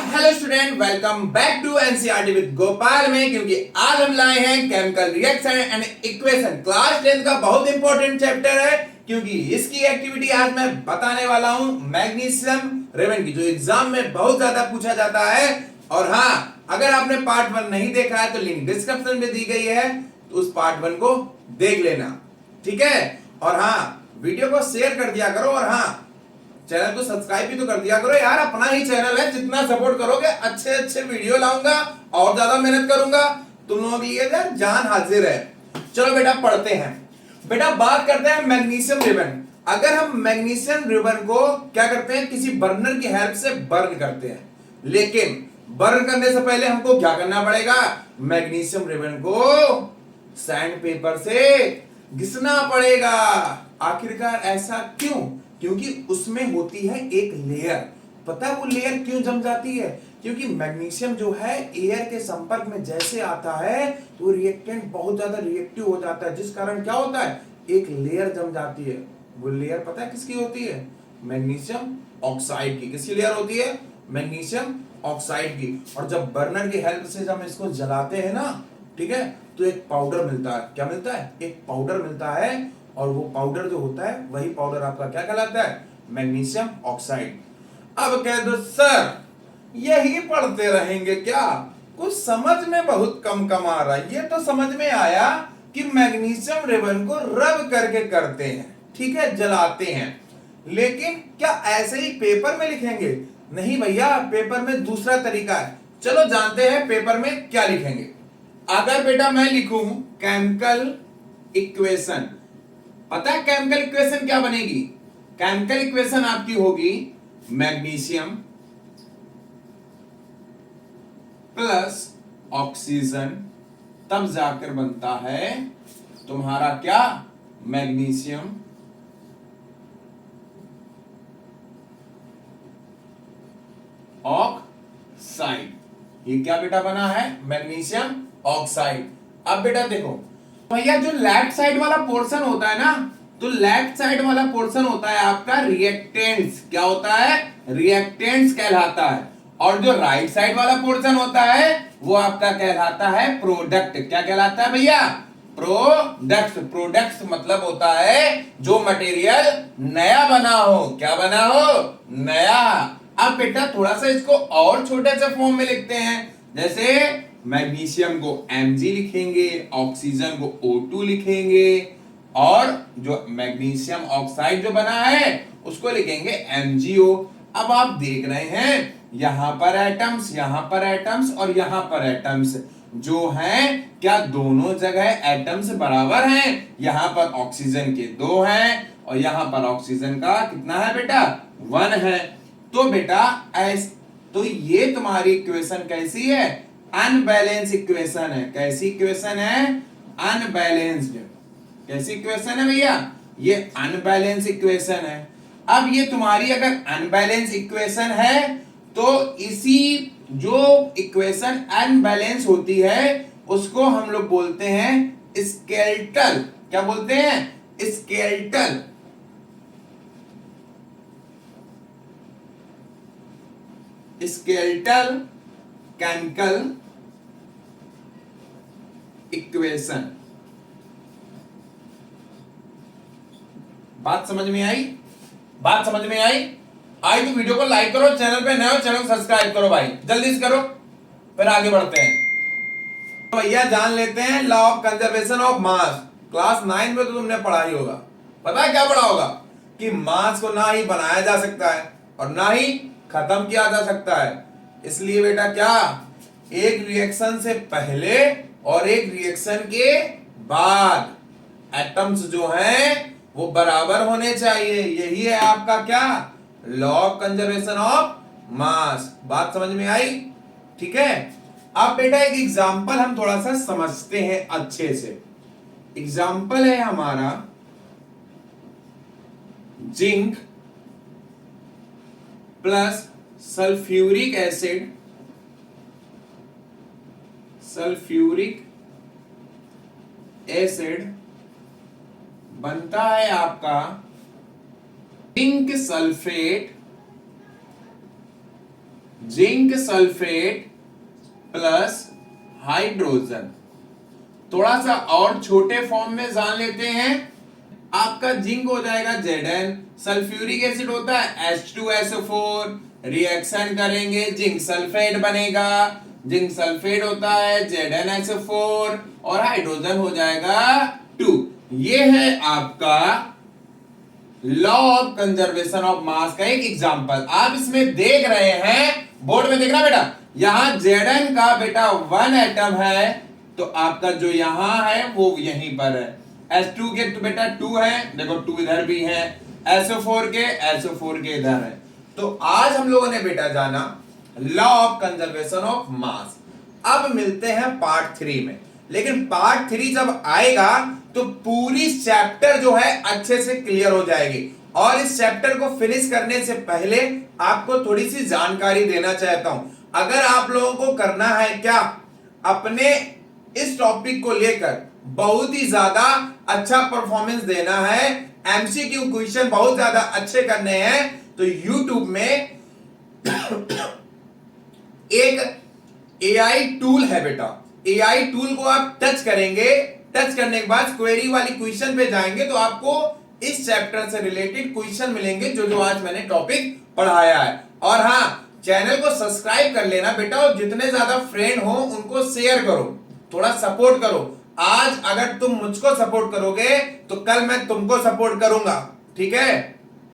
Hello student, welcome back to NCERT with Gopal में। क्योंकि आज हम लाए हैं chemical reaction and equation, class 10 का बहुत इंपॉर्टेंट चैप्टर है। क्योंकि इसकी एक्टिविटी आज मैं बताने वाला हूं मैग्नीशियम रेवन की, जो एग्जाम में बहुत ज्यादा पूछा जाता है। और हाँ, अगर आपने पार्ट 1 नहीं देखा है तो लिंक डिस्क्रिप्शन में दी गई है, तो उस पार्ट 1 को देख लेना, ठीक है। और हाँ, वीडियो को शेयर कर दिया करो, और हाँ, चैनल को सब्सक्राइब भी तो कर दिया करो यार, अपना ही चैनल है। जितना सपोर्ट करोगे अच्छे अच्छे वीडियो लाऊंगा और ज्यादा मेहनत करूंगा, तुम लोगों के लिए जान हाजिर है। चलो बेटा पढ़ते हैं। बेटा बात करते हैं मैग्नीशियम रिबन। अगर हम मैग्नीशियम रिबन को क्या करते हैं, किसी बर्नर की हेल्प से बर्न करते हैं, लेकिन बर्न करने से पहले हमको क्या करना पड़ेगा, मैग्नीशियम रिबन को सैंड पेपर से घिसना पड़ेगा। आखिरकार ऐसा क्यों? क्योंकि उसमें होती है एक लेयर। पता है वो लेयर क्यों जम जाती है? क्योंकि मैग्नीशियम जो है एयर के संपर्क में जैसे आता है तो रिएक्टेंट बहुत ज्यादा रिएक्टिव हो जाता है, जिस कारण क्या होता है, एक लेयर जम जाती है। वो लेयर पता है किसकी होती है? मैग्नीशियम ऑक्साइड की। किसकी लेयर होती है? मैग्नीशियम ऑक्साइड की। और जब बर्नर की हेल्प से जब इसको जलाते हैं ना, ठीक है, तो एक पाउडर मिलता है। क्या मिलता है? एक पाउडर मिलता है। और वो पाउडर जो होता है, वही पाउडर आपका क्या कहलाता है? Magnesium oxide. अब कह दो सर यही पढ़ते रहेंगे क्या? कुछ समझ में बहुत कम कम आ रहा है। ये तो समझ में आया कि मैग्नीशियम रिबन को रब करके करते हैं, ठीक है, जलाते हैं। लेकिन क्या ऐसे ही पेपर में लिखेंगे? नहीं भैया, पेपर में दूसरा तरीका है। चलो जानते हैं पेपर में क्या लिखेंगे। अगर बेटा मैं लिखूं केमिकल इक्वेशन, पता है केमिकल इक्वेशन क्या बनेगी? केमिकल इक्वेशन आपकी होगी मैग्नीशियम प्लस ऑक्सीजन, तब जाकर बनता है तुम्हारा क्या, मैग्नीशियम ऑक्साइड। ये क्या बेटा बना है? Magnesium oxide. अब बेटा देखो भैया, जो लेफ्ट साइड वाला पोर्शन होता है ना, तो लेफ्ट साइड वाला पोर्शन होता है आपका रिएक्टेंट्स। क्या होता है? रिएक्टेंट्स कहलाता है। और जो राइट साइड वाला पोर्शन होता है वो आपका कहलाता है प्रोडक्ट। क्या कहलाता है भैया? प्रोडक्ट्स। प्रोडक्ट्स मतलब होता है जो मटेरियल नया बना हो। क्या बना हो? नया। अब बेटा थोड़ा सा इसको और छोटे से फॉर्म में लिखते हैं। जैसे मैग्नीशियम को Mg लिखेंगे, ऑक्सीजन को O2 लिखेंगे, और जो मैग्नीशियम ऑक्साइड जो बना है उसको लिखेंगे MgO। अब आप देख रहे हैं यहां पर एटम्स, यहां पर एटम्स और यहां पर एटम्स जो हैं, क्या दोनों जगह एटम्स बराबर हैं? यहां पर ऑक्सीजन के 2 हैं और यहां पर ऑक्सीजन का कितना है बेटा? 1 है। तो बेटा तो ये तुम्हारी इक्वेशन कैसी है? अनबैलेंस इक्वेशन है। कैसी इक्वेशन है? अनबैलेंस्ड। कैसी इक्वेशन है भैया? ये अनबैलेंस इक्वेशन है। अब ये तुम्हारी अगर अनबैलेंस इक्वेशन है तो इसी जो इक्वेशन अनबैलेंस होती है उसको हम लोग बोलते हैं स्केलेटल। क्या बोलते हैं? स्केलेटल। Skeletal chemical equation. बात समझ में आई? बात समझ में आई? आई तो वीडियो को लाइक करो, चैनल पे नए हो चैनल को सब्सक्राइब करो भाई, जल्दी से करो, फिर आगे बढ़ते हैं। तो भैया जान लेते हैं law of conservation of mass. Class 9 में तो तुमने पढ़ा ही होगा। पता है क्या पढ़ा होगा? कि मास को ना ही बनाया जा सकता है और ना ही खत्म किया जा सकता है। इसलिए बेटा क्या, एक रिएक्शन से पहले और एक रिएक्शन के बाद एटम्स जो हैं वो बराबर होने चाहिए। यही है आपका क्या, law of conservation of mass. बात समझ में आई? ठीक है। अब बेटा एक एग्जांपल हम थोड़ा सा समझते हैं अच्छे से। एग्जांपल है हमारा zinc plus sulphuric acid, sulphuric acid बनता है आपका zinc sulphate zinc sulphate plus hydrogen. थोड़ा सा और छोटे फॉर्म में जान लेते हैं। आपका जिंक हो जाएगा Zn, सल्फ्यूरिक एसिड होता है H2SO4, रिएक्शन करेंगे जिंक सल्फेट बनेगा, जिंक सल्फेट होता है ZnSO4 और हाइड्रोजन हो जाएगा 2। ये है आपका law of conservation of mass का एक एग्जांपल। आप इसमें देख रहे हैं, बोर्ड में देखना बेटा, यहां Zn का बेटा 1 एटम है, तो आपका जो यहां है वो यहीं पर है। H2 के तो बेटा 2 है, देखो 2 इधर भी है, SO4 के इधर है। तो आज हम लोगों ने बेटा जाना law of conservation of mass. अब मिलते हैं पार्ट 3 में। लेकिन पार्ट 3 जब आएगा तो पूरी चैप्टर जो है अच्छे से क्लियर हो जाएगी। और इस चैप्टर को फिनिश करने से पहले आपको थोड़ी सी जानकारी देना चाहता हूं। अगर आप लोगों को करना है क्या, अपने इस टॉपिक को लेकर बहुत ही ज्यादा अच्छा परफॉर्मेंस देना है, एमसीक्यू क्वेश्चन बहुत ज्यादा अच्छे करने हैं, तो YouTube में एक AI टूल है बेटा। AI टूल को आप टच करेंगे, टच करने के बाद क्वेरी वाली क्वेश्चन पे जाएंगे तो आपको इस चैप्टर से रिलेटेड क्वेश्चन मिलेंगे जो जो आज मैंने टॉपिक पढ़ाया है। और हाँ, चैनल को सब्सक्राइब कर लेना बेटा, और जितने ज्यादा फ्रेंड हो उनको शेयर करो, थोड़ा सपोर्ट करो। आज अगर तुम मुझको सपोर्ट करोगे तो कल मैं तुमको सपोर्ट करूंगा, ठीक है।